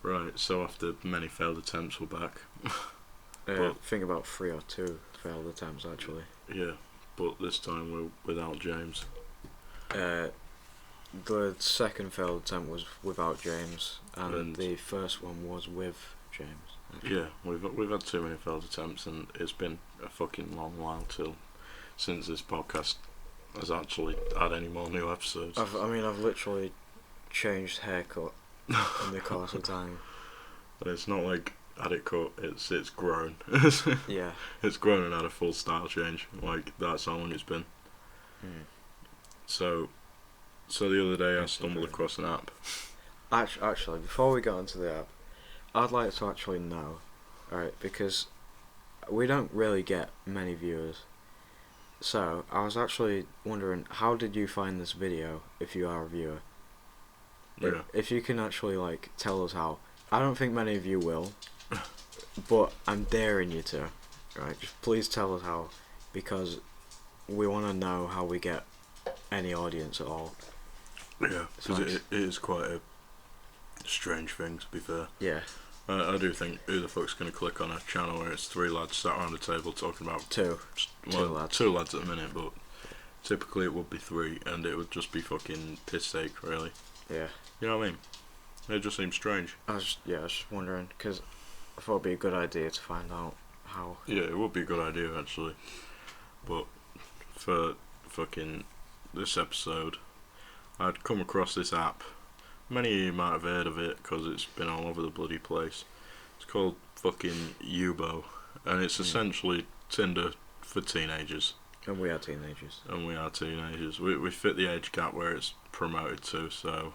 Right, so after many failed attempts, we're back. I think about 3 or 2 failed attempts actually. Yeah, but this time we're without James. The second failed attempt was without James, and the first one was with James. Actually. Yeah, we've had too many failed attempts, and it's been a fucking long while since this podcast has actually had any more new episodes. I've literally changed haircut in the course of time. But it's not like had it cut, it's grown. Yeah. It's grown and had a full style change. Like, that's how long it's been. So the other day I stumbled across an app. Actually, before we go into the app, I'd like to actually know, alright, because we don't really get many viewers. So, I was actually wondering, how did you find this video, if you are a viewer? Yeah. If you can actually, like, tell us how. I don't think many of you will, but I'm daring you to, right? Just please tell us how, because we want to know how we get any audience at all. Yeah, because it is quite a strange thing, to be fair. Yeah. I do think, who the fuck's going to click on a channel where it's 3 lads sat around a table talking about... Two lads. 2 lads at the minute, but typically it would be 3, and it would just be fucking piss take, really. Yeah. You know what I mean? It just seems strange. I was just wondering, because I thought it'd be a good idea to find out how. Yeah, it would be a good idea, actually. But for fucking this episode, I'd come across this app. Many of you might have heard of it, because it's been all over the bloody place. It's called fucking Yubo, and it's essentially Tinder for teenagers. And we are teenagers. We fit the age gap where it's promoted to, so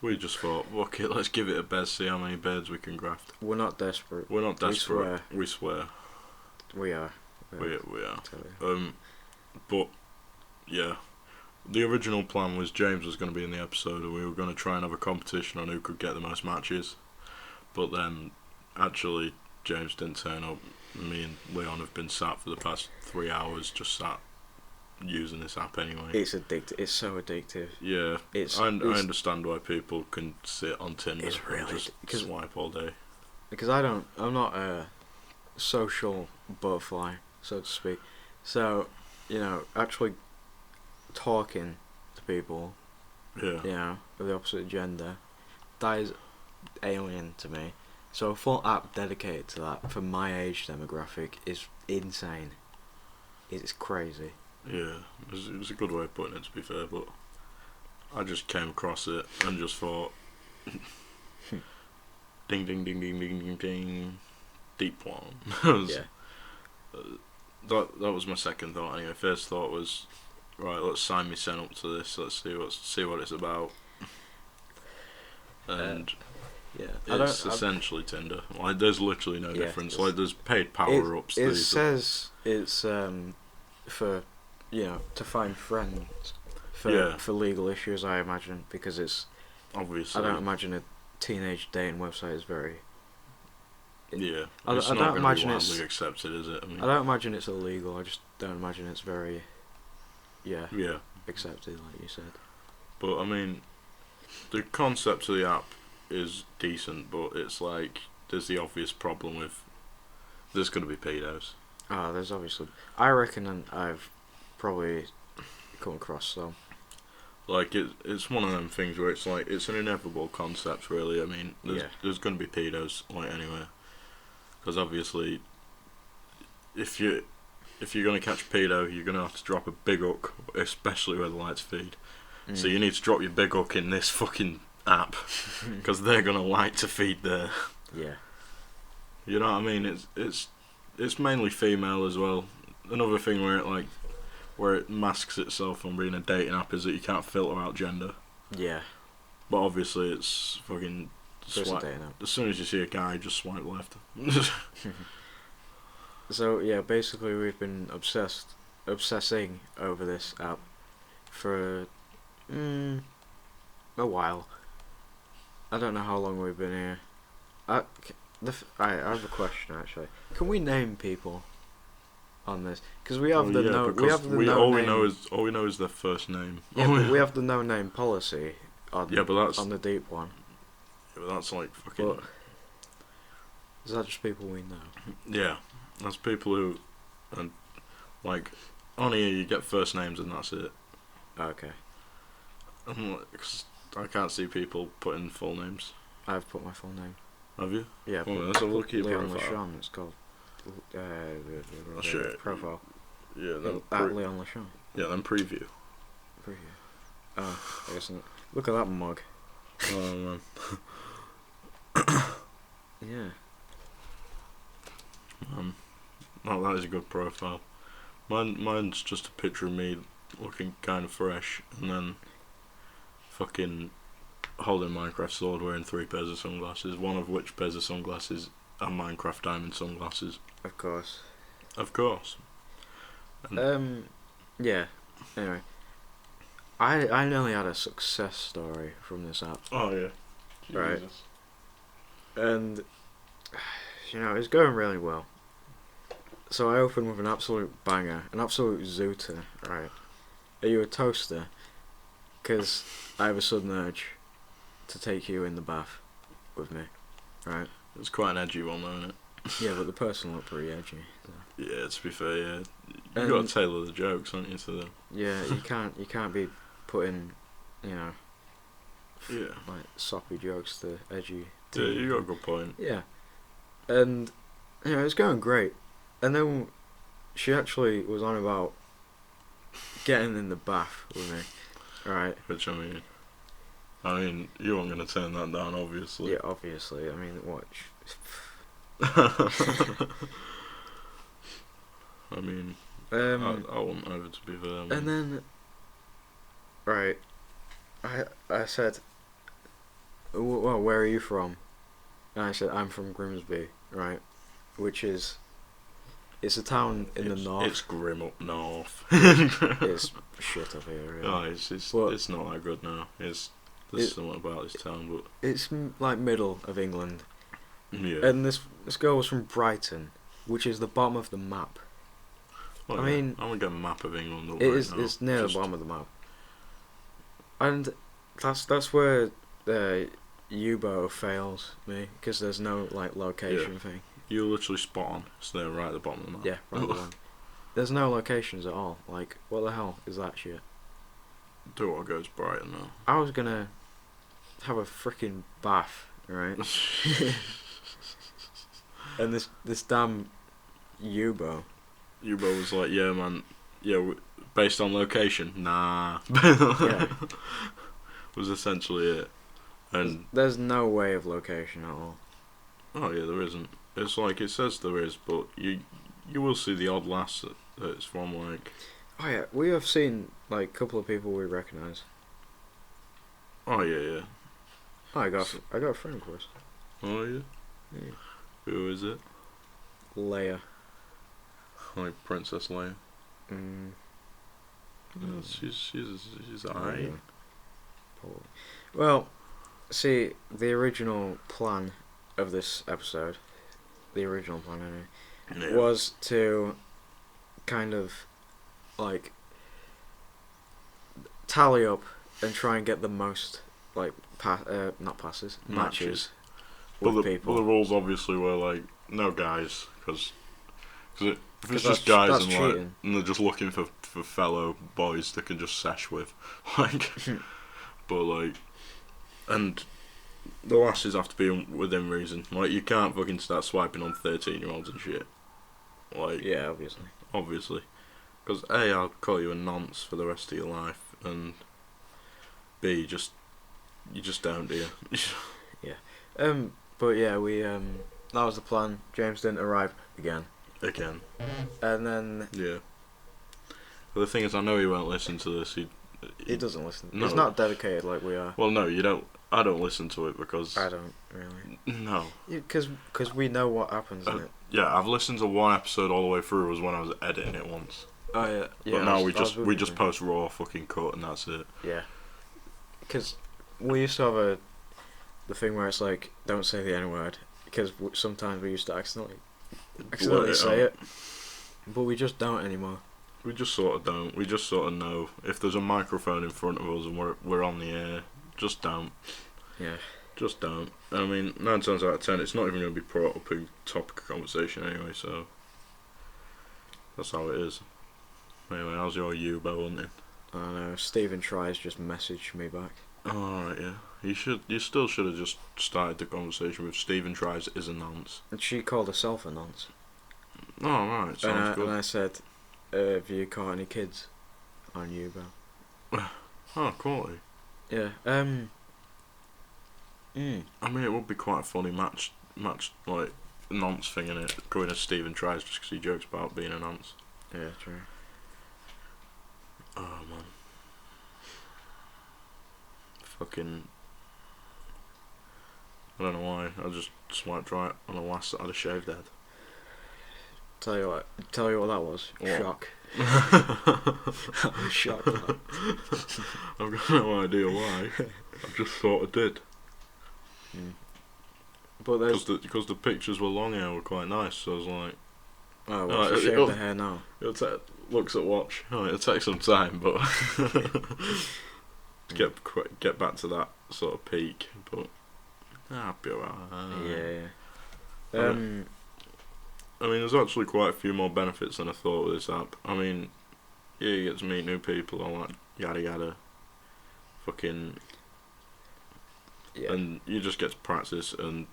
we just thought, fuck it, let's give it a best, see how many beds we can graft. We're not desperate. We swear. We are. We are. But yeah, the original plan was James was going to be in the episode, and we were going to try and have a competition on who could get the most matches. But then, actually, James didn't turn up. Me and Leon have been sat for the past 3 hours, just sat using this app anyway. It's addictive. It's so addictive. Yeah, I understand why people can sit on Tinder and just swipe all day. Because I'm not a social butterfly, so to speak. So, actually talking to people, of the opposite gender, that is alien to me. So a full app dedicated to that for my age demographic is insane. It's crazy. Yeah, it was a good way of putting it, to be fair, but I just came across it and just thought, ding ding ding ding ding ding ding, deep one. That was my second thought anyway. First thought was, right, let's sign me sen up to this. Let's see what it's about. And it's essentially Tinder. Like, there's literally no difference. Like, there's paid power ups. It says it's for to find friends for legal issues. I imagine, because it's obviously. I don't imagine a teenage dating website is very. Yeah, I don't imagine it's widely accepted, is it? I don't imagine it's illegal. I just don't imagine it's very. Yeah. Accepted, like you said. But I mean, the concept of the app is decent, but it's like there's the obvious problem with there's going to be pedos. There's obviously. I reckon, and I've probably come across some. Like, it's one of them things where it's like it's an inevitable concept, really. I mean, there's going to be pedos, like, anywhere, because obviously, if you're going to catch a pedo, you're going to have to drop a big hook, especially where the lights feed. So you need to drop your big hook in this fucking app, because they're going to like to feed there. Yeah. You know what I mean? It's mainly female as well. Another thing where it masks itself on being a dating app is that you can't filter out gender. Yeah. But obviously it's fucking swipe. As soon as you see a guy, just swipe left. So yeah, basically we've been obsessing over this app for a while. I don't know how long we've been here. I have a question actually. Can we name people on this? Because we have all we know is their first name. Yeah, but we have the no name policy on but that's on the deep one. but that's like fucking. But is that just people we know? Yeah, that's people who, and like, on here you get first names and that's it. Okay. Cause I can't see people putting full names. I've put my full name. Have you? Yeah. Well, let's have a look at your Leon profile. Leon, it's called. Sure. Profile. Yeah, then At Leon Lechon. Yeah, then preview. Oh, I guess not. Look at that mug. Oh man. Yeah. Oh, that is a good profile. Mine's just a picture of me looking kind of fresh, and then fucking holding a Minecraft sword, wearing 3 pairs of sunglasses. One of which pairs of sunglasses are Minecraft diamond sunglasses. Of course. Of course. Yeah. Anyway, I nearly had a success story from this app. Oh yeah. Right. Jesus. And it's going really well. So I opened with an absolute banger, an absolute zooter, right? Are you a toaster? Because I have a sudden urge to take you in the bath with me, right? It's quite an edgy one, though, isn't it? Yeah, but the person looked pretty edgy. So. Yeah, to be fair, yeah. You got to tailor the jokes, haven't you, to them? Yeah, you can't be putting, yeah, like soppy jokes to edgy. Yeah, you got a good point. Yeah, and it's going great. And then she actually was on about getting in the bath with me, right? Which, I mean, you weren't going to turn that down, obviously. Yeah, obviously. I mean, what? I mean, I wouldn't either, to be fair. And then, right, I said, well, where are you from? And I said, I'm from Grimsby, right? Which is... It's a town in the north. It's grim up north. It's shit up here, really. Oh, it's not that good now. There's something about this town, but... It's like middle of England. Yeah. And this girl was from Brighton, which is the bottom of the map. Well, I mean... I'm going to get a map of England up It's near the bottom of the map. And that's where the U-boat fails me, because there's no, like, location thing. You're literally spot on. It's there right at the bottom of the map. Yeah, right at the bottom. There's no locations at all. Like, what the hell is that shit? Do what goes Brighton now. I was gonna have a freaking bath, right? And this damn U-boat was like, yeah, man, based on location, nah. Yeah. Was essentially it. And there's no way of location at all. Oh yeah, there isn't. It's like it says there is, but you will see the odd lass that it's from, like. Oh yeah, we have seen like a couple of people we recognise. Oh yeah. Oh, I got a friend course. Oh yeah. Who is it? Leia. Like Princess Leia. Yeah, she's alright. Yeah. Well, see, the original plan of this episode, was to kind of like tally up and try and get the most like matches with people. But the rules obviously were like no guys, because if it's just guys and they're just looking for fellow boys they can just sesh with, like. But like, and the lasses have to be within reason. Like, you can't fucking start swiping on 13-year-olds and shit. Like, yeah, obviously. Because A, I'll call you a nonce for the rest of your life, and B, you just don't, do you? Yeah. But yeah, we that was the plan. James didn't arrive again. And then yeah. But the thing is, I know he won't listen to this. He doesn't listen. No. He's not dedicated like we are. Well, no, you don't. I don't listen to it because I don't really. No. Because we know what happens in it. Yeah, I've listened to one episode all the way through. Was when I was editing it once. Oh yeah. But now we just post raw fucking cut and that's it. Yeah. Because we used to have the thing where it's like don't say the N-word, because sometimes we used to accidentally say it, but we just don't anymore. We just sort of don't. We just sort of know if there's a microphone in front of us and we're on the air. Just don't. Yeah. Just don't. I mean, 9 times out of 10, it's not even going to be brought up in topic of conversation anyway, so that's how it is. Anyway, how's your Yubo hunting? I don't know. Stephen tries just messaged me back. Oh, alright, yeah. You still should have just started the conversation with Stephen tries is a nonce. And she called herself a nonce. Oh, right, sounds good. And I said, have you caught any kids on Yubo? Oh, quality. Yeah. I mean, it would be quite a funny match like nonce thing in it, going as Stephen tries just because he jokes about being a nonce. Yeah, true. Oh man. Fucking. I don't know why. I just swiped right on the last that had a shaved head. Tell you what that was. What? Shock. I was shocked. I've got no idea why. I just thought I did. But because the pictures were long hair were quite nice, so I was like, oh, well, so shave the hair now. Looks at watch. Oh, it'll take some time, but get back to that sort of peak. But I'll be alright. Yeah. I mean, there's actually quite a few more benefits than I thought with this app. I mean, yeah, you get to meet new people, all that yada yada. Fucking. Yeah. And you just get to practice, and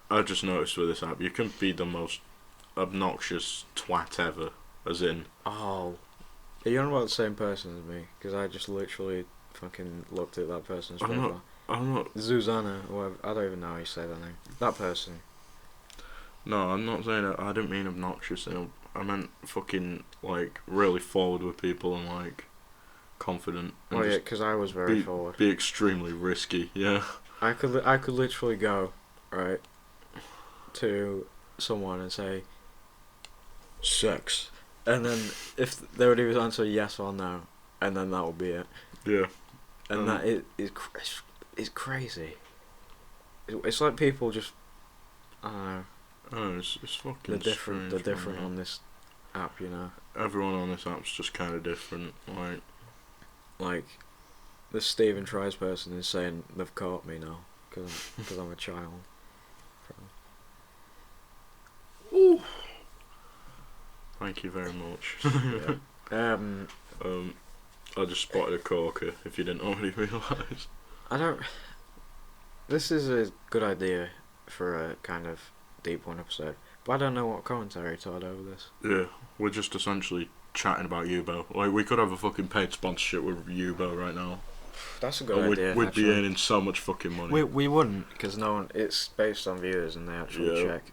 I just noticed with this app, you can be the most obnoxious twat ever, as in... Oh. Are you on about the same person as me? Because I just literally fucking looked at that person's profile. I'm not... Susanna, or whatever, I don't even know how you say that name. That person. No, I'm not saying that. I didn't mean obnoxious. I meant fucking, like, really forward with people and, like, confident. And oh yeah, because I was very forward. Be extremely risky, yeah. I could literally go, right, to someone and say, sex. And then if they would either answer yes or no, and then that would be it. Yeah. And that is crazy. It's like people just, I don't know. Oh, it's fucking They're different on this app, you know. Everyone on this app's just kind of different, like this Stephen tries person is saying they've caught me now because I'm a child. Ooh. Thank you very much. Yeah. I just spotted a corker. If you didn't already realise. This is a good idea for a kind of deep one episode, but I don't know what commentary to add over this. Yeah, we're just essentially chatting about Yubo. Like, we could have a fucking paid sponsorship with Yubo right now. That's a good idea. We'd be earning so much fucking money. We wouldn't, because no one. It's based on viewers, and they actually check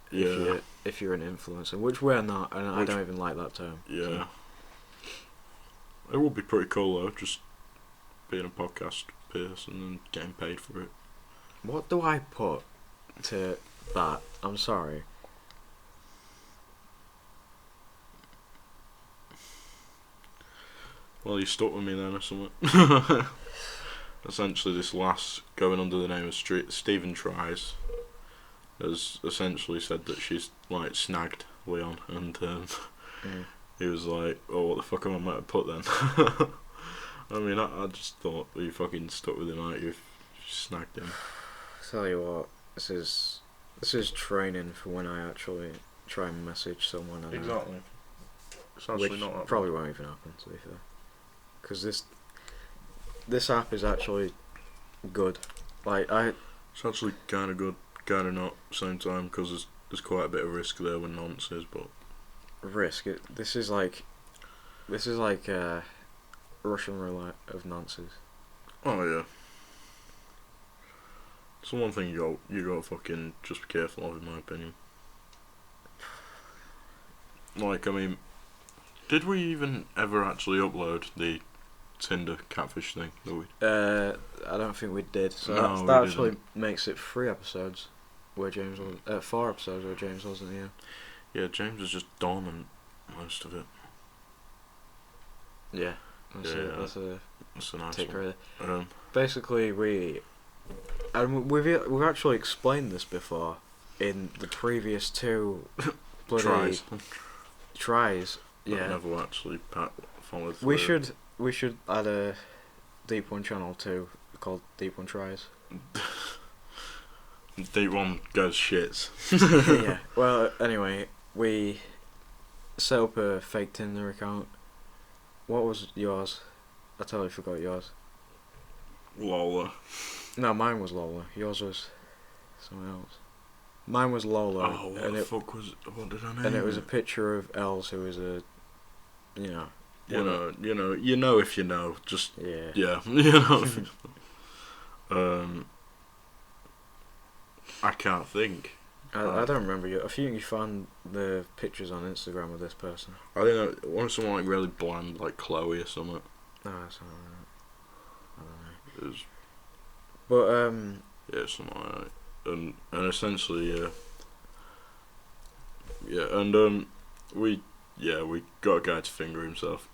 if you're an influencer, which we're not, and I don't even like that term. Yeah. So. It would be pretty cool though, just being a podcast person and getting paid for it. What do I put to that? I'm sorry. Well, you stuck with me then or something. Essentially, this lass, going under the name of Stephen Tries, has essentially said that she's, like, snagged Leon, and he was like, oh, what the fuck am I meant to put then? I mean, I just thought you fucking stuck with him, like, you snagged him. Tell you what, this is training for when I actually try and message someone. Exactly. It's actually not that probably won't even happen, to be fair. Because this app is actually good. It's actually kind of good, kind of not, same time, because there's quite a bit of risk there when nonce is, but... Risk? This is like Russian roulette of nonces. Oh yeah. It's the one thing you got to fucking just be careful of, in my opinion. Like, I mean, did we even ever actually upload the Tinder catfish thing? I don't think we did. So no, that actually makes it 3 episodes where James was 4 episodes where James wasn't here. Yeah, James is just dormant most of it. Yeah, that's a nice take one. Really. Basically, we've actually explained this before in the previous 2 bloody tries. Yeah, never actually followed through. We should add a Deep One channel too called Deep One Tries. Deep one goes shits. Yeah. Well, anyway, we set up a fake Tinder account. What was yours? I totally forgot yours. Lola. No, mine was Lola. Yours was someone else. Mine was Lola. Oh, what the fuck was... What did I name And it was a picture of Els, who was a... You know if you know. Just... Yeah. You know. I can't think. I don't remember you. I think you found the pictures on Instagram of this person. I think I wanted someone like really bland, like Chloe or something. No, that's not right. I don't know. It was, but yeah, something like that. And essentially, we got a guy to finger himself.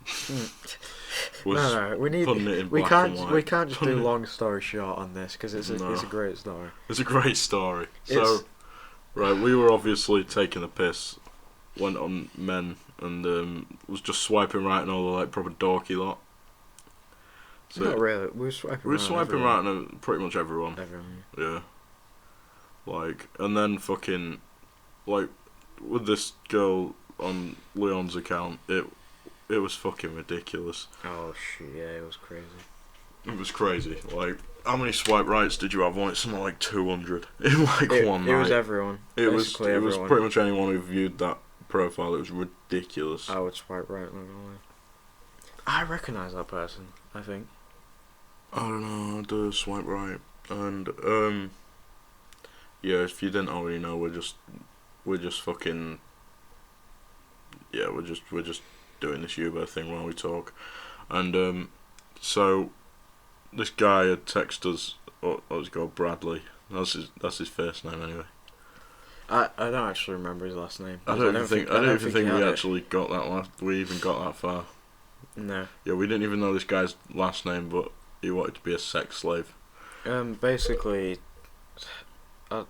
No, we need. Putting it in we black can't. and white. We can't just do long story short on this because it's a great story. It's a great story. So, right, we were obviously taking the piss, went on men, and was just swiping right and all the like proper dorky lot. So not really. We were swiping right on pretty much everyone. Everyone. Yeah. Like, and then fucking, like, with this girl on Leon's account, it was fucking ridiculous. Oh shit! Yeah, it was crazy. It was crazy. Like, how many swipe rights did you have on it? Something like 200 in like one night. It was everyone. It was pretty much anyone who viewed that profile. It was ridiculous. I would swipe right, not gonna lie. I recognise that person. I think. I don't know. I do swipe right, and yeah. If you didn't already know, we're just fucking. Yeah, we're just doing this Uber thing while we talk, and so this guy had texted us. Oh, let's go Bradley. That's his first name anyway. I don't actually remember his last name. I don't even think we actually got that we even got that far. No. Yeah, we didn't even know this guy's last name, but he wanted to be a sex slave. Basically, I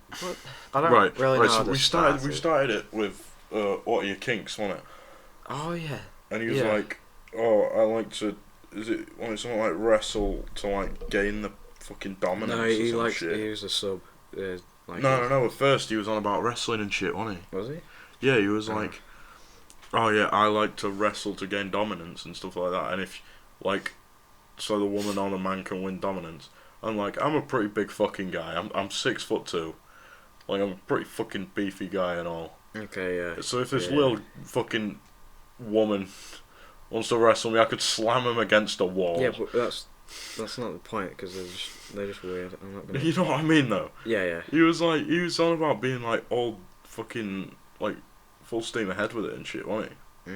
don't really know. So we started it with what are your kinks, wasn't it? Oh yeah. And he was like, "Oh, I like to." Is it wanted someone like wrestle to like gain the fucking dominance? No, he was a sub. No. At first, he was on about wrestling and shit, wasn't he? Was he? Yeah, he was like, "Oh yeah, I like to wrestle to gain dominance and stuff like that." And if like, so the woman or the man can win dominance. I'm like, I'm a pretty big fucking guy. I'm 6'2". Like, I'm a pretty fucking beefy guy and all. Okay, yeah. So if this little fucking woman wants to wrestle me, I could slam him against a wall. Yeah, but that's not the point because they're just weird. I'm not gonna. You know what I mean, though. Yeah. He was on about being like all fucking like full steam ahead with it and shit, wasn't he?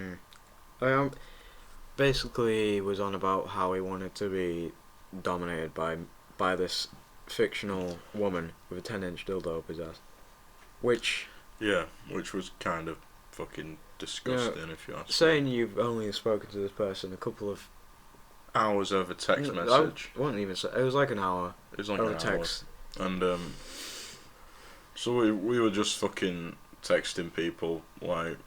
Basically, he was on about how he wanted to be dominated by this fictional woman with a 10-inch dildo up his ass, which was kind of fucking disgusting, if you ask me. Saying you've only spoken to this person a couple of hours over text message. I wouldn't even say it was like an hour. It was like over an text. Hour. And so we were just fucking texting people like.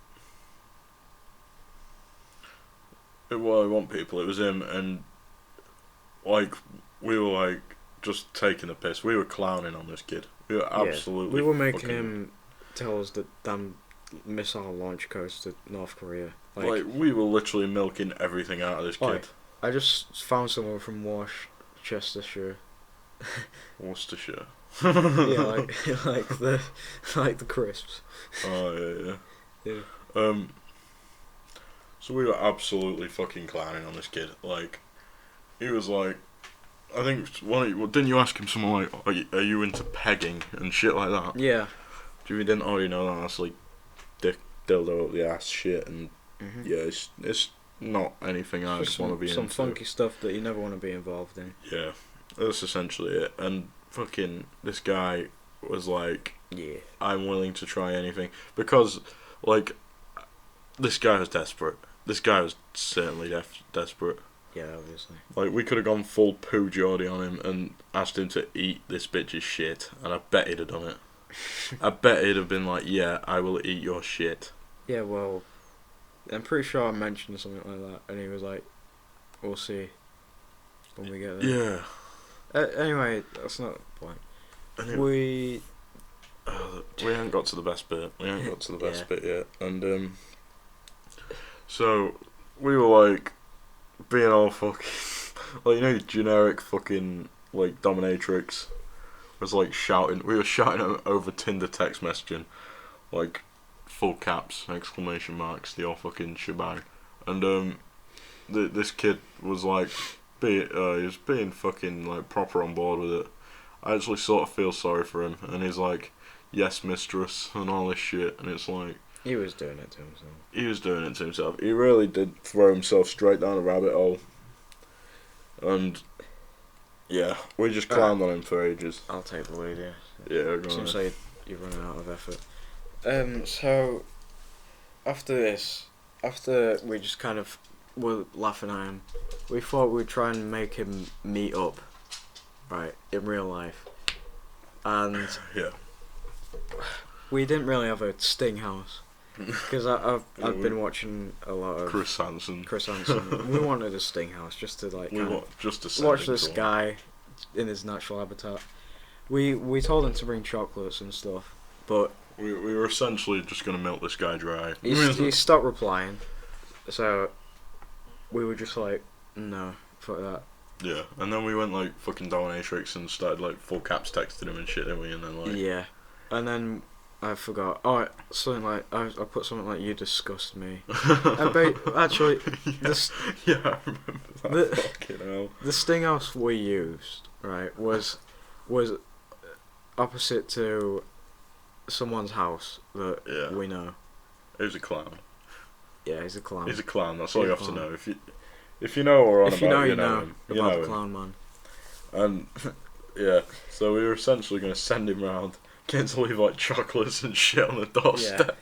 It wasn't people. It was him, and like we were like just taking the piss. We were clowning on this kid. We were absolutely. We were making him tell us that damn missile launch codes to North Korea. Like we were literally milking everything out of this kid. I just found someone from Worcestershire. Worcestershire. Yeah, like the crisps. Oh yeah. So we were absolutely fucking clowning on this kid. Like, he was like, I think didn't you ask him something like, are you into pegging and shit like that? Yeah. If you didn't already know that, that's like dick dildo up the ass shit, and yeah, it's not anything I just want to be into. Some funky stuff that you never want to be involved in. Yeah, that's essentially it. And fucking this guy was like, yeah, I'm willing to try anything, because like this guy was desperate. This guy was certainly desperate. Yeah, obviously. Like, we could have gone full poo Geordie on him and asked him to eat this bitch's shit, and I bet he'd have done it. I bet he'd have been like, yeah, I will eat your shit. Yeah, well, I'm pretty sure I mentioned something like that, and he was like, we'll see when we get there. Anyway, that's not the point. Anyway, we haven't got to the best bit. Bit yet. And so we were like being all fucking like generic fucking like dominatrix was like shouting. We were shouting over Tinder text messaging, like full caps, exclamation marks, the all fucking shebang. And this kid was like he was being fucking like proper on board with it. I actually sort of feel sorry for him, and he's like, "Yes, mistress," and all this shit, and it's like he was doing it to himself. He really did throw himself straight down a rabbit hole, and yeah, we just climbed on him for ages. I'll take the lead. Yeah. Seems like you're running out of effort. So after we just kind of were laughing at him, we thought we'd try and make him meet up, right, in real life, and yeah, we didn't really have a sting house because I've been watching a lot of Chris Hansen. We wanted a sting house just to like just to watch this guy in his natural habitat. We told him to bring chocolates and stuff, but we were essentially just gonna milk this guy dry. He stopped replying, so we were just like, no, fuck that. Yeah, and then we went like fucking dominatrix and started like full caps texting him and shit, didn't we? And then like yeah, and then I forgot. Oh, something like I put something like, "You disgust me." Actually, yeah, I remember that. Fucking hell. The sting house we used, right, was opposite to someone's house that we know. He was a clown. Yeah, he's a clown. He's a clown. That's all you have to know. If you know what we're on about, you know him. About the clown man. And yeah, so we were essentially going to send him round, get him to leave like chocolates and shit on the doorstep,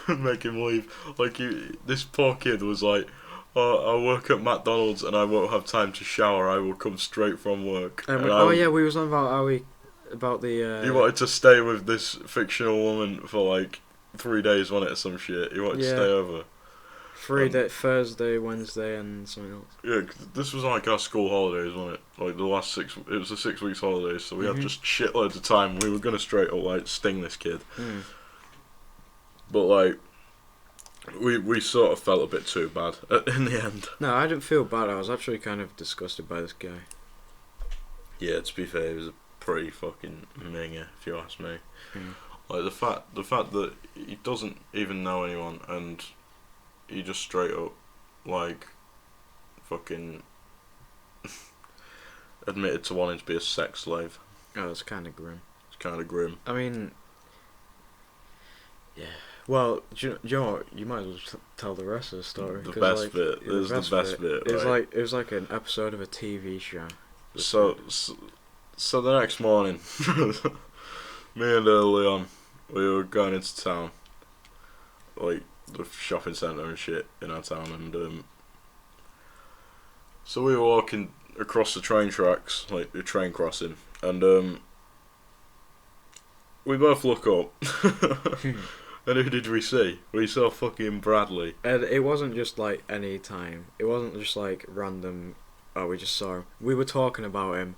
and make him leave. Like this poor kid was like, "Oh, I work at McDonald's and I won't have time to shower. I will come straight from work." We was on about the. He wanted to stay with this fictional woman for like 3 days, wasn't it, or some shit? He wanted to stay over. Thursday, Wednesday, and something else. Yeah, this was like our school holidays, wasn't it? Like the last 6. It was the 6 weeks holidays, so we had just shitloads of time. We were gonna straight up like sting this kid, but like we sort of felt a bit too bad in the end. No, I didn't feel bad. I was actually kind of disgusted by this guy. Yeah, to be fair, he was a pretty fucking minger, if you ask me. Like the fact that he doesn't even know anyone and he just straight up, like, fucking admitted to wanting to be a sex slave. Oh, it's kind of grim. It's kind of grim. I mean, yeah. Well, do you know what? You might as well tell the rest of the story. The best bit. There's the best bit. It was like an episode of a TV show. So the next morning, me and Leon, we were going into town, like the shopping centre and shit in our town, and so we were walking across the train tracks, like the train crossing, and we both look up, and who did we see? We saw fucking Bradley. And it wasn't just like any time. It wasn't just like random. Oh, we just saw him. We were talking about him,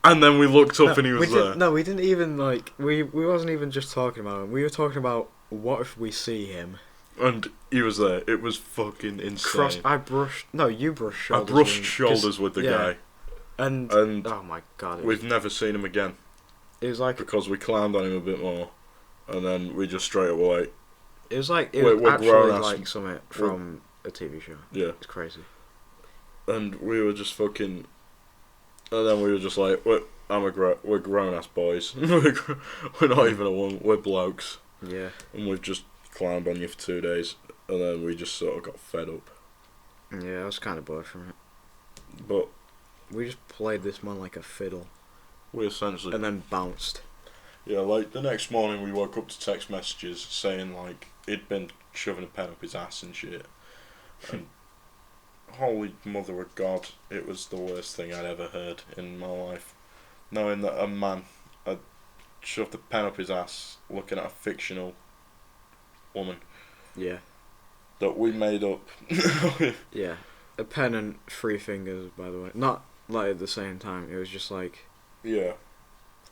and then we looked up and he was there. No, we didn't even like. We wasn't even just talking about him. We were talking about what if we see him. And he was there. It was fucking insane. You brushed shoulders. I brushed shoulders with the guy. And oh my god. We've never seen him again. It was like... Because we climbed on him a bit more. And then we just straight away... It was like... It was actually like something from a TV show. Yeah. It's crazy. And we were just fucking... And then we were just like, we're grown-ass boys. We're not even a woman. We're blokes. Yeah. And we've just... climbed on you for 2 days, and then we just sort of got fed up. Yeah, I was kind of bored from it. But we just played this man like a fiddle. We essentially... And then bounced. Yeah, like, the next morning we woke up to text messages saying, like, he'd been shoving a pen up his ass and shit. And holy mother of God, it was the worst thing I'd ever heard in my life. Knowing that a man had shoved a pen up his ass looking at a fictional woman. Yeah. That we made up. Yeah. A pen and 3 fingers, by the way. Not like at the same time. It was just like Yeah.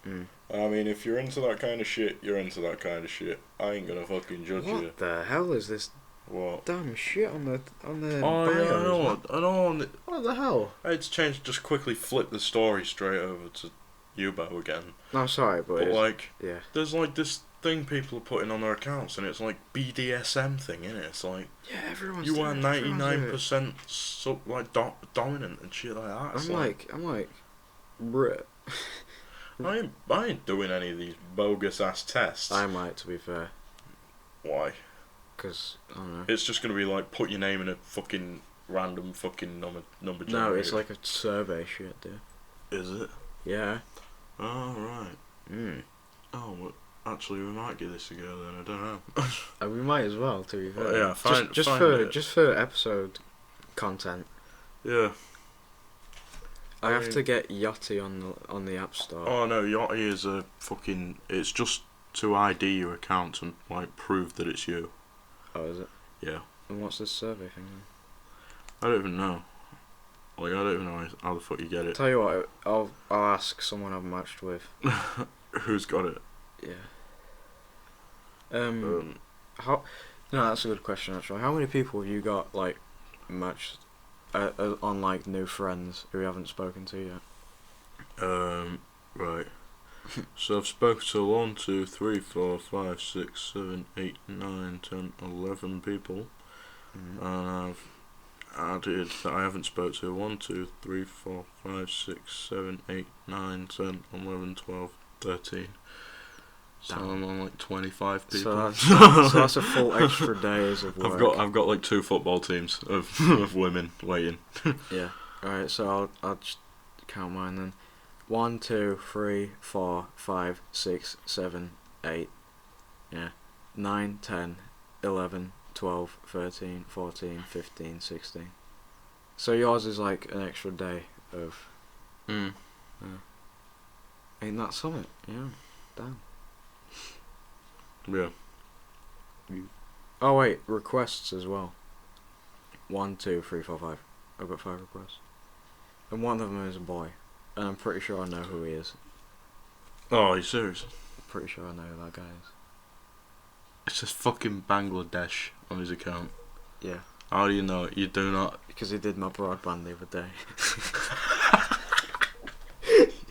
Mm. I mean, if you're into that kind of shit, you're into that kind of shit. I ain't gonna fucking judge you. What the hell is this? What? Damn shit on the Oh bios. yeah, I know. I know. What the hell? I had to change. Just quickly flip the story straight over to Yubo again. No, sorry, but like, yeah. There's like this thing people are putting on their accounts, and it's like BDSM thing, innit? It's like, yeah, everyone's you are 99% dominant and shit like that. I'm like, bruh. I ain't doing any of these bogus ass tests. I might, to be fair. Why? Because I don't know. It's just gonna be like, put your name in a fucking random fucking number generator. No, it's like a survey shit, dude. Is it? Yeah. Oh right. Oh, well, actually, we might give this a go then. I don't know. We might as well, to be fair. Well, yeah, just for episode content. Yeah. I have to get Yachty on the App Store. Oh no, Yachty is a fucking. It's just to ID your account and like prove that it's you. Oh, is it? Yeah. And what's this survey thing then? I don't even know. Like, I don't even know how the fuck you get it. Tell you what, I'll ask someone I've matched with. Who's got it? Yeah. How? No, that's a good question actually. How many people have you got like matched on like new friends who you haven't spoken to yet? Right. So I've spoken to 1, 2, 3, 4, 5, 6, 7, 8, 9, 10, 11 people, and I've added that I haven't spoke to 1, 2, 3, 4, 5, 6, 7, 8, 9, 10, 11, 12, 13. So I'm on like 25 people. So that's a full extra days of work. I've got like 2 football teams of women waiting. Yeah. Alright, so I'll just count mine then. 1, 2, 3, 4, 5, 6, 7, 8. Yeah. 9, 10, 11, 12, 13, 14, 15, 16. So yours is like an extra day of. Yeah. Ain't that something? Yeah. Damn. Yeah. Oh wait, requests as well. 1, 2, 3, 4, 5. I've got 5 requests. And one of them is a boy. And I'm pretty sure I know who he is. Oh, are you serious? Pretty sure I know who that guy is. It says fucking Bangladesh on his account. Yeah. How do you know it? You do not. Because he did my broadband the other day.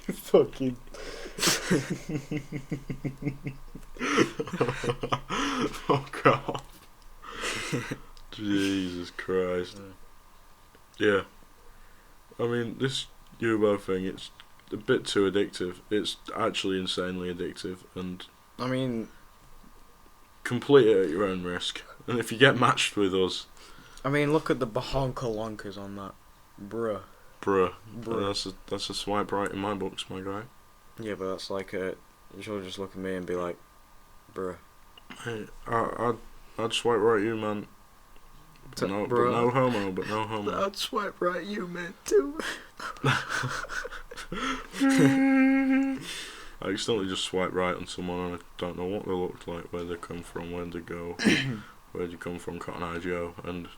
You fucking. Fuck off. Jesus Christ. Yeah. I mean, this Yubo thing, it's a bit too addictive. It's actually insanely addictive, and I mean, complete it at your own risk. And if you get matched with us, I mean, look at the bahonka-lonkers on that, bruh. That's a swipe right in my books, my guy. Yeah, but that's like she'll just look at me and be like, bruh. Hey, I'd swipe right you, man. But no homo. I'd swipe right you, man, too. I accidentally just swipe right on someone and I don't know what they looked like, where they come from, where they go, where'd you come from, Cotton Eye Joe, and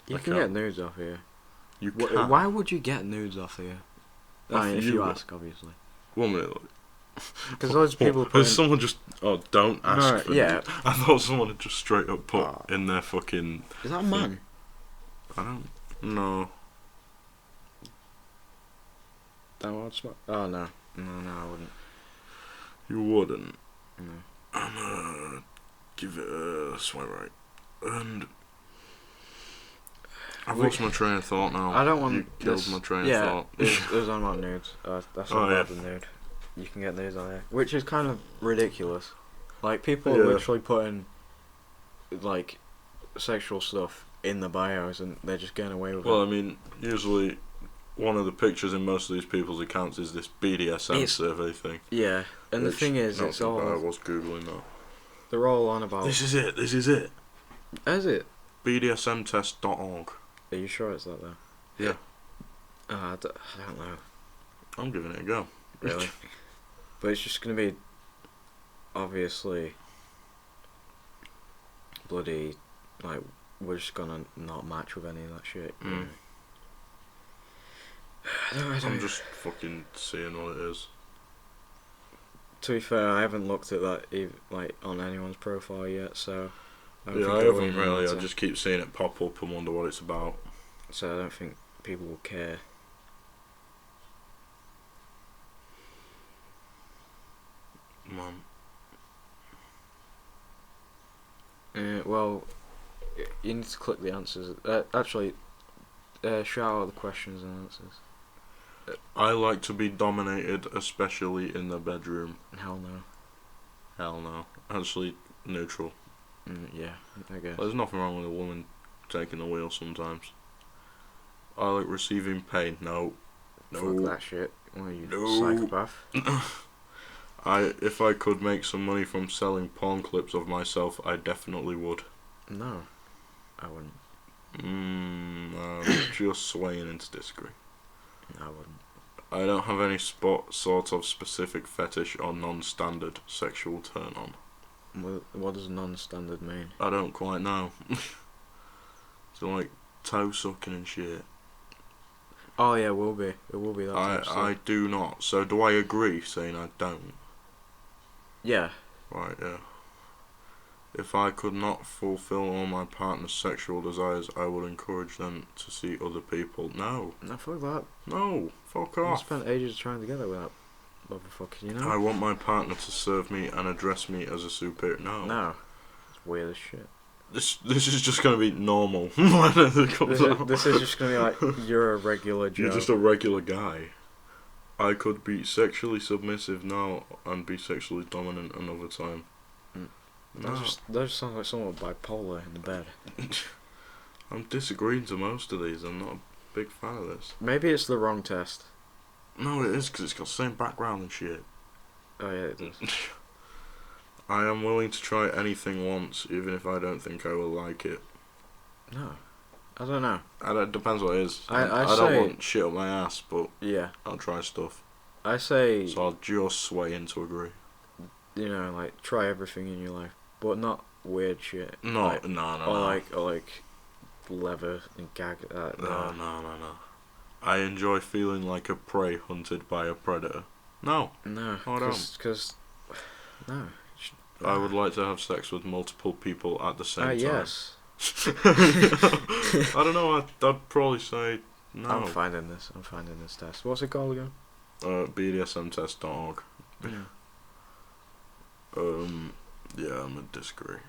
you can get nudes off here. You can. Why would you get nudes off here? I mean, if you ask, obviously. 1 minute. Because loads of people put. Has someone just? Oh, don't ask. No, yeah. I thought someone had just straight up put in their fucking. Is that a man? I don't know. Oh no, I wouldn't. You wouldn't. No. I'm gonna give it a swipe right, and I've lost my train of thought now. I don't want. You killed my train of thought. It was on about nudes. That's not about the nude. You can get nudes on there, which is kind of ridiculous. Like people are literally putting like sexual stuff in the bios, and they're just getting away with it. Well, I mean, usually one of the pictures in most of these people's accounts is this BDSM survey thing. Yeah, and the thing is, it's all. I was googling that. They're all on about. This is it. Is it? BDSMtest.org. Are you sure it's that though? Yeah. I don't know. I'm giving it a go. Really? But it's just gonna be obviously bloody like we're just gonna not match with any of that shit. I'm just fucking seeing what it is. To be fair, I haven't looked at that like on anyone's profile yet, so I haven't really. I just keep seeing it pop up and wonder what it's about. So I don't think people will care. Mom. Well, you need to click the answers. Actually, shout out the questions and answers. I like to be dominated, especially in the bedroom. Hell no. Hell no. Actually, neutral. Yeah, I guess. There's nothing wrong with a woman taking the wheel sometimes. I like receiving pain. No. Fuck that shit. What are you, psychopath? If I could make some money from selling porn clips of myself, I definitely would. No, I wouldn't. I'm just swaying into disagree. I wouldn't. I don't have any sort of specific fetish or non-standard sexual turn-on. What does non-standard mean? I don't quite know. So like toe sucking and shit. Oh yeah, it will be that. I do not. So do I agree saying I don't? Yeah. Right, yeah. If I could not fulfill all my partner's sexual desires, I would encourage them to see other people. No. No, fuck that. No, fuck off. I spent ages trying to get that without motherfucker, you know? I want my partner to serve me and address me as a superior. No. No. It's weird as shit. This is just going to be normal. This is just going to be like, you're a regular Joe. You're just a regular guy. I could be sexually submissive now and be sexually dominant another time. No. That just sounds like someone bipolar in the bed. I'm disagreeing to most of these. I'm not a big fan of this. Maybe it's the wrong test. No, it is, because it's got the same background and shit. Oh yeah, it does. I am willing to try anything once, even if I don't think I will like it. No. I don't know. It depends what it is. I say, don't want shit up my ass, but yeah, I'll try stuff. I say... So I'll just sway into agree. You know, like, try everything in your life, but not weird shit. No, like, no. Or like leather and gag. No. I enjoy feeling like a prey hunted by a predator. No, I don't. Because no. I would like to have sex with multiple people at the same time. Yes. I don't know. I'd probably say no. I'm finding this test. What's it called again? BDSMtest.org. Yeah, I'm gonna disagree.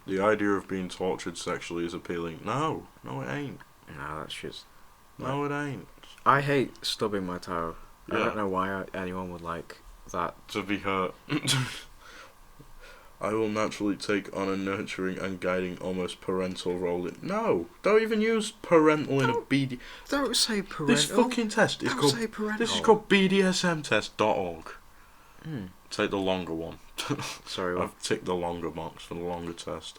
The idea of being tortured sexually is appealing. No, it ain't. No, that's just... No, it ain't. I hate stubbing my toe. Yeah. I don't know why anyone would like that. To be hurt. I will naturally take on a nurturing and guiding, almost parental role in... No! Don't even use parental in a BD... Don't say parental. This fucking test is called... Say parental. This is called BDSMtest.org. Hmm. Take the longer one. Sorry, what? I've ticked the longer box for the longer test.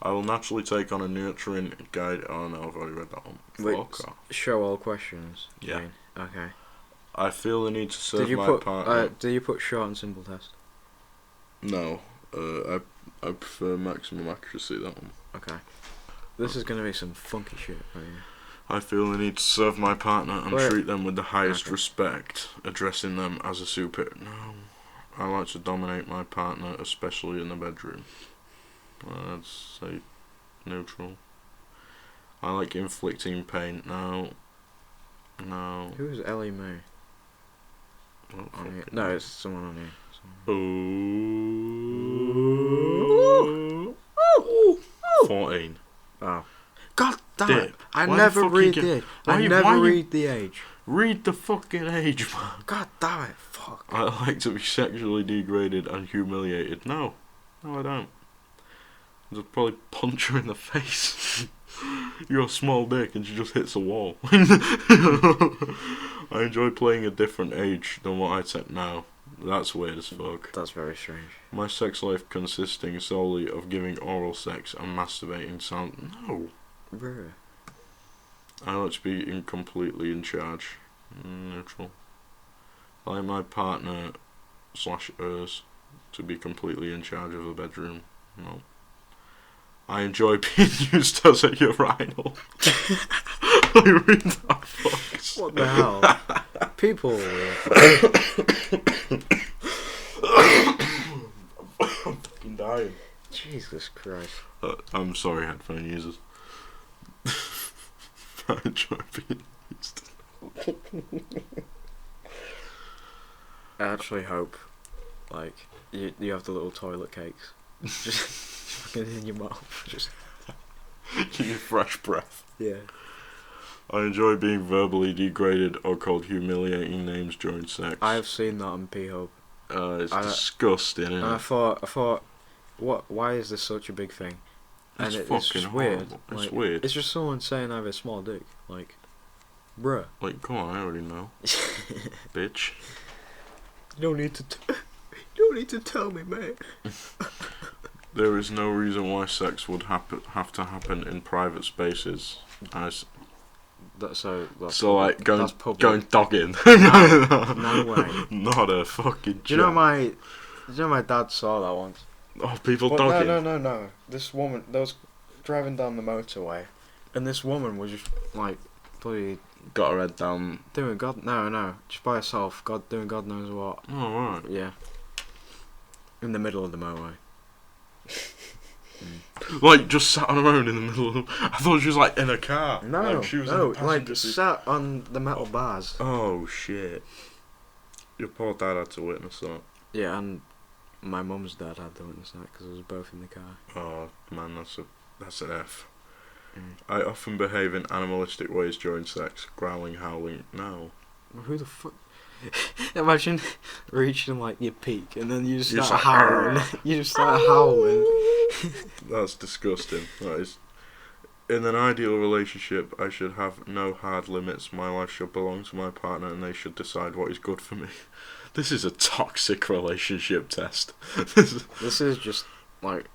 I will naturally take on a nurturing guide... Oh no, I've already read that one. Fuck off. Show all questions. Yeah. Okay. I feel the need to serve my partner... Do you put short and simple test? No. I prefer maximum accuracy, that one. Okay. This is going to be some funky shit right here. I feel the need to serve my partner and treat them with the highest respect, addressing them as a superior... No. I like to dominate my partner, especially in the bedroom. I'd say neutral. I like inflicting pain. No. Who's Ellie Mae? No, it's someone on here. Ooh. 14. Oh. God damn it. I Why never read the age. Read the fucking age, man. God damn it. Fuck. I like to be sexually degraded and humiliated. No, I don't. I'd probably punch her in the face. You got a small dick and she just hits a wall. I enjoy playing a different age than what I take now. That's weird as fuck. That's very strange. My sex life consisting solely of giving oral sex and masturbating sound... No. Really? I like to be completely in charge. Neutral. I like my partner /hers to be completely in charge of the bedroom. No. I enjoy being used as a urinal. I read that, fucks. What the hell? People. I'm fucking dying. Jesus Christ. I'm sorry, headphone users. I enjoy being used. I actually hope, like, you have the little toilet cakes. Just fucking in your mouth. Just. Give you fresh breath. Yeah. I enjoy being verbally degraded or called humiliating names during sex. I have seen that on P-Hub. It's disgusting, isn't it? And I thought, why is this such a big thing? And it's just weird. It's like, weird. It's just someone saying I have a small dick. Like, bruh. Like, come on, I already know. Bitch. You don't need to tell me, mate. There is no reason why sex would have to happen in private spaces. That's like going dogging. No way. Not a fucking. Do you know my dad saw that once? Oh, people dogging. No. This woman, they was driving down the motorway, and this woman was just like, bloody got her head down. Doing just by herself. Doing God knows what. Oh right. Yeah. In the middle of the motorway. Like just sat on her own in the middle of. I thought she was like in a car. No, like, she was in the passenger seat. Sat on the metal bars. Oh shit! Your poor dad had to witness that. Yeah, and my mum's dad had to witness that because I was both in the car. Oh man, that's an F. I often behave in animalistic ways during sex, growling, howling. No. Well, who the fuck? Imagine reaching like your peak and then you just start howling. You just start howling. That's disgusting. That is. In an ideal relationship, I should have no hard limits. My life should belong to my partner, and they should decide what is good for me. This is a toxic relationship test. This is just like.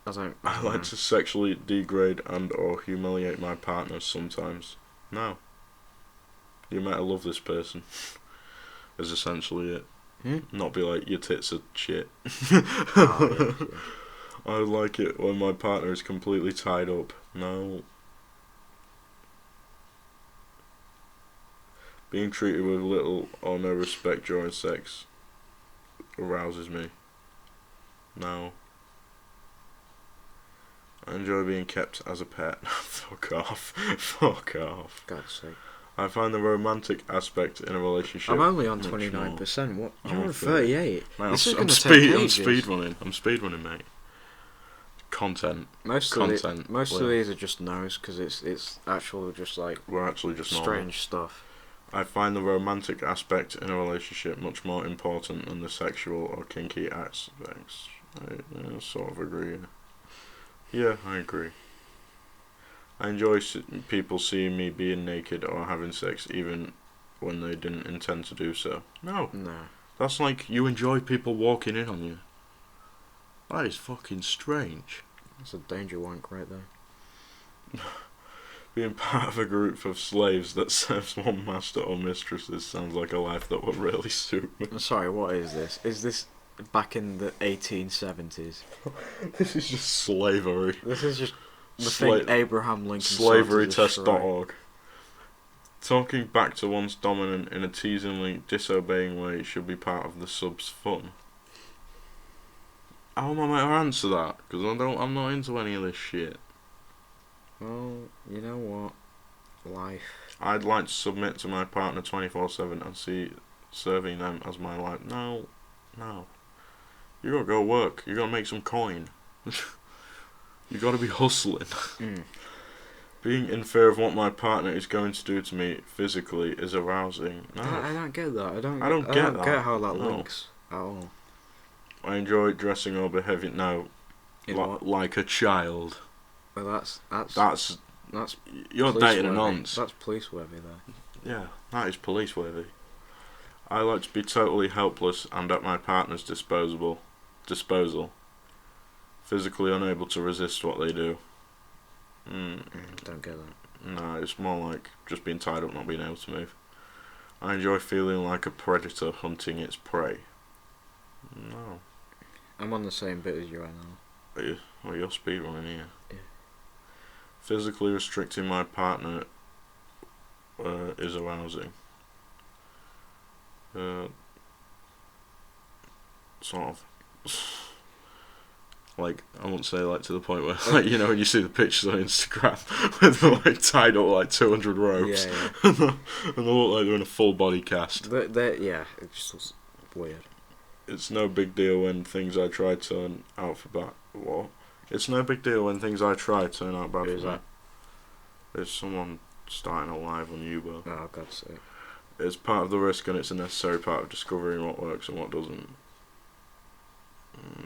I like to sexually degrade and or humiliate my partner sometimes. No. You might love this person. Is essentially it. Not be like, your tits are shit. Oh, yeah. I like it when my partner is completely tied up. No. Being treated with little or no respect during sex arouses me. No. I enjoy being kept as a pet. Fuck off. Fuck off. God's sake. I find the romantic aspect in a relationship. I'm only on 29%. What? You're on 38. Mate, I'm speedrunning, mate. Content. Most of these are just no's because it's actual just like. We're actually just strange normal stuff. I find the romantic aspect in a relationship much more important than the sexual or kinky aspects. I sort of agree. Yeah, I agree. I enjoy people seeing me being naked or having sex even when they didn't intend to do so. No. That's like you enjoy people walking in on you. That is fucking strange. That's a danger wank right there. Being part of a group of slaves that serves one master or mistresses sounds like a life that would really suit me. Sorry, what is this? Is this back in the 1870s? This is just slavery. This is just the thing Abraham Lincoln Slaverytest.org. Talking back to one's dominant in a teasingly disobeying way should be part of the sub's fun. How am I meant to answer that? Because I'm not into any of this shit. Well, you know what? Life. I'd like to submit to my partner 24/7 and see serving them as my life. No. You gotta go work. You gotta make some coin. You gotta be hustling. Being in fear of what my partner is going to do to me physically is arousing. No. I don't get that. I don't get how that links at all. I enjoy dressing or behaving like a child. Well, that's you're dating a nonce. That's police worthy there. Yeah, that is police worthy. I like to be totally helpless and at my partner's disposal, physically unable to resist what they do. Don't get that. No, it's more like just being tied up, not being able to move. I enjoy feeling like a predator hunting its prey. No. I'm on the same bit as you right now. You're speedrunning here. Yeah. Physically restricting my partner is arousing. Sort of. Like, I won't say, like, to the point where, like, you know, when you see the pictures on Instagram with them, like, tied up, like, 200 ropes. Yeah. And they look like they're in a full body cast. Yeah, it just looks weird. It's no big deal when things I try turn out for bad. What? It's no big deal when things I try turn out bad for bad. There's someone starting a live on Uber. Oh, God's sake. It's part of the risk and it's a necessary part of discovering what works and what doesn't.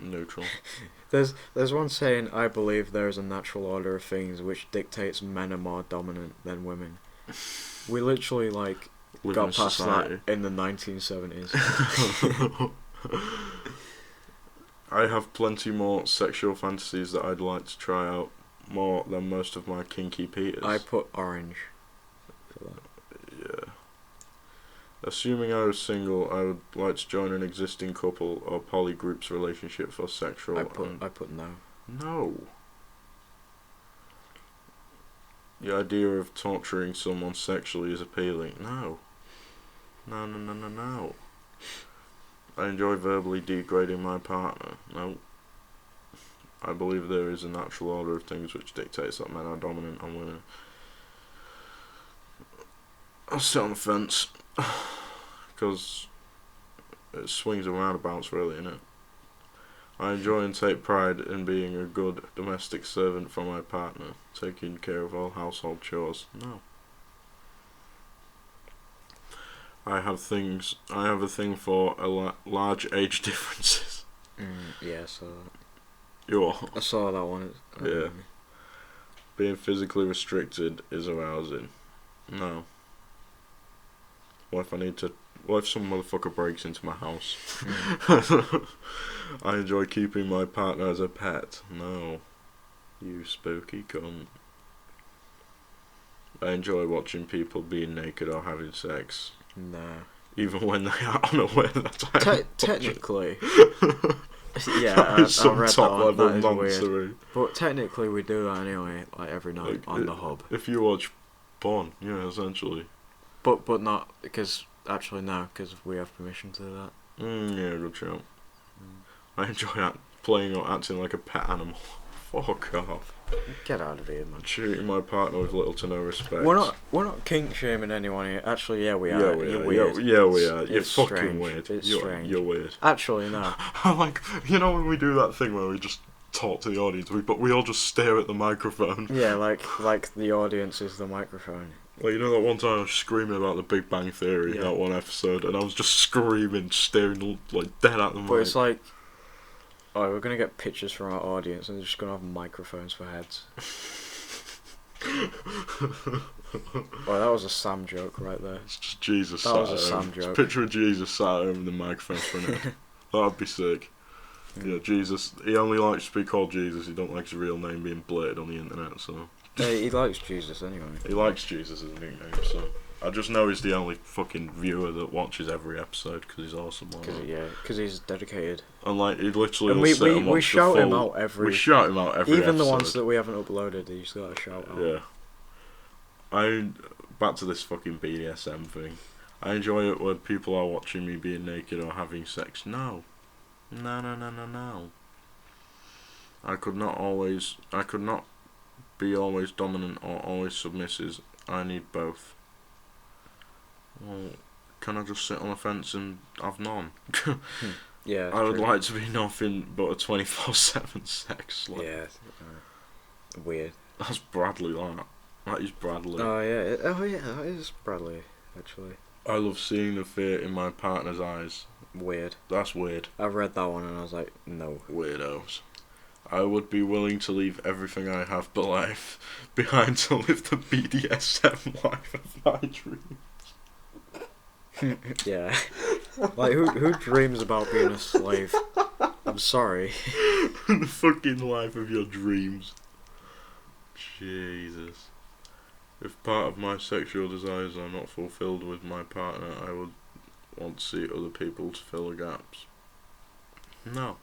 Neutral. There's one saying, I believe there is a natural order of things which dictates men are more dominant than women. We literally, like, got past that in the 1970s. I have plenty more sexual fantasies that I'd like to try out, more than most of my kinky Peters. I put orange for that. Yeah. Assuming I was single, I would like to join an existing couple or poly group's relationship for sexual. I put no. No. The idea of torturing someone sexually is appealing. No. No. I enjoy verbally degrading my partner. No. I believe there is a natural order of things which dictates that men are dominant on women. I'll sit on the fence. Because it swings and roundabouts, really, innit? I enjoy and take pride in being a good domestic servant for my partner, taking care of all household chores. No. I have a thing for large age differences. Yeah, so. I saw that one. Yeah. Being physically restricted is arousing. No. What if some motherfucker breaks into my house? I enjoy keeping my partner as a pet. No. You spooky cunt. I enjoy watching people being naked or having sex. No. Even when they are unaware that I am technically. Yeah, I read that one. That is weird. But technically we do that anyway, like every night on the hub. If you watch porn, yeah, essentially. But not, because, actually no, because we have permission to do that. Yeah, good shout. I enjoy playing or acting like a pet animal. Fuck off. Get out of here, man. Treating my partner with little to no respect. We're not kink shaming anyone here. Actually, yeah, we are. Yeah, we are. Yeah, we are. You're fucking strange. weird. It's strange. You're weird. Actually, no. Like, you know when we do that thing where we just talk to the audience, but we all just stare at the microphone. Yeah, like the audience is the microphone. Like, you know that one time I was screaming about the Big Bang Theory, that one episode, and I was just screaming, staring, like, dead at the mic. But it's like, we're going to get pictures from our audience, and they're just going to have microphones for heads. That was a Sam joke right there. It's just Jesus That was a Sam joke. Just picture of Jesus sat over the microphone for an head. That'd be sick. Yeah, Jesus, he only likes to be called Jesus, he don't like his real name being blurted on the internet, so... Hey, he likes Jesus anyway. He likes Jesus as a nickname, so... I just know he's the only fucking viewer that watches every episode, because he's awesome. Because he's dedicated. And, like, he literally and will sit and watch we shout him out every... We shout him out every Even episode. the ones that we haven't uploaded, he's got to shout out. Yeah. Back to this fucking BDSM thing. I enjoy it when people are watching me being naked or having sex. No. I could not be always dominant or always submissive. I need both. Well, can I just sit on the fence and have none? Yeah. I would like to be nothing but a 24/7 sex. Like, yeah. Weird. That's Bradley, that is Bradley. Oh yeah. That is Bradley, actually. I love seeing the fear in my partner's eyes. Weird. That's weird. I read that one and I was like, no. Weirdos. I would be willing to leave everything I have behind to live the BDSM life of my dreams. Yeah. Like, who dreams about being a slave? I'm sorry. The fucking life of your dreams. Jesus. If part of my sexual desires are not fulfilled with my partner, I would want to see other people to fill the gaps. No.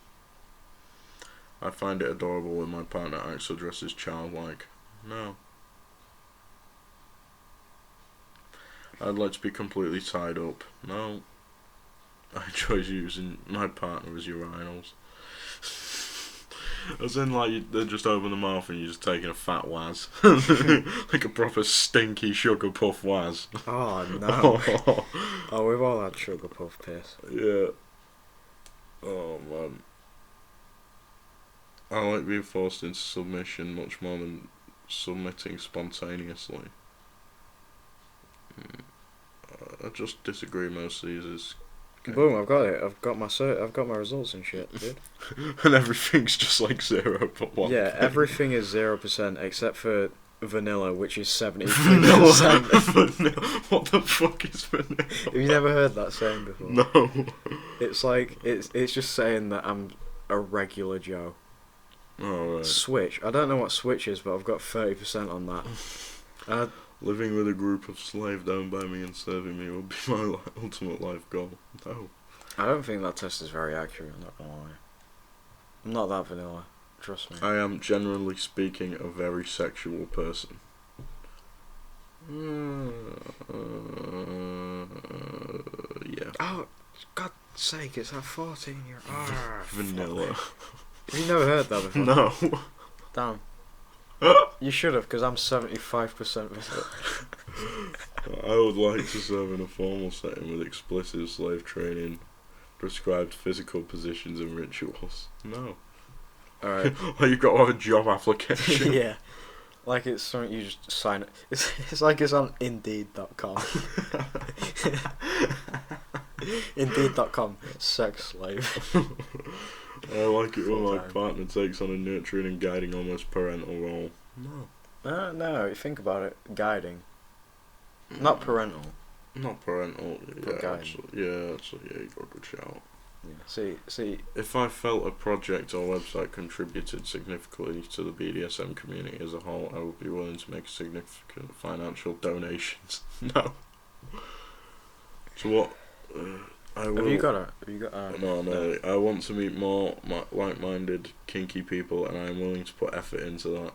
I find it adorable when my partner acts or dresses childlike. No. I'd like to be completely tied up. No. I enjoy using my partner as urinals. As in, like, they just open the mouth and you're just taking a fat waz. Like a proper stinky sugar puff waz. Oh, no. Oh, we've all had sugar puff piss. Yeah. Oh, man. I like being forced into submission much more than submitting spontaneously. I just disagree most of these is... Boom, I've got it. I've got my results and shit, dude. And everything's just like 0.1. Yeah, everything is 0% except for vanilla, which is 73%. Vanilla? What the fuck is vanilla? Have you never heard that saying before? No. It's like, it's just saying that I'm a regular Joe. Oh, right. Switch. I don't know what Switch is, but I've got 30% on that. Living with a group of slaves owned by me and serving me would be my ultimate life goal. No. I don't think that test is very accurate, I'm not gonna lie. I'm not that vanilla, trust me. I am, generally speaking, a very sexual person. Yeah. Oh, God's sake, it's a 14-year... Vanilla. Have you never heard that before? No. Damn. You should have, because I'm 75% vanilla. I would like to serve in a formal setting with explicit slave training, prescribed physical positions and rituals. No. Alright. Like you've got to have a job application. Yeah. Like it's something you just sign it. It's like it's on Indeed.com. Indeed.com, sex slave. I like it when my partner takes on a nurturing and guiding, almost parental role. No. No, think about it. Guiding. Not parental. Not parental. But Yeah, guiding. yeah, you got a good shout. Yeah. See. If I felt a project or website contributed significantly to the BDSM community as a whole, I would be willing to make significant financial donations. No. So what? I will. Have you got it? No. I want to meet more like-minded, kinky people, and I am willing to put effort into that.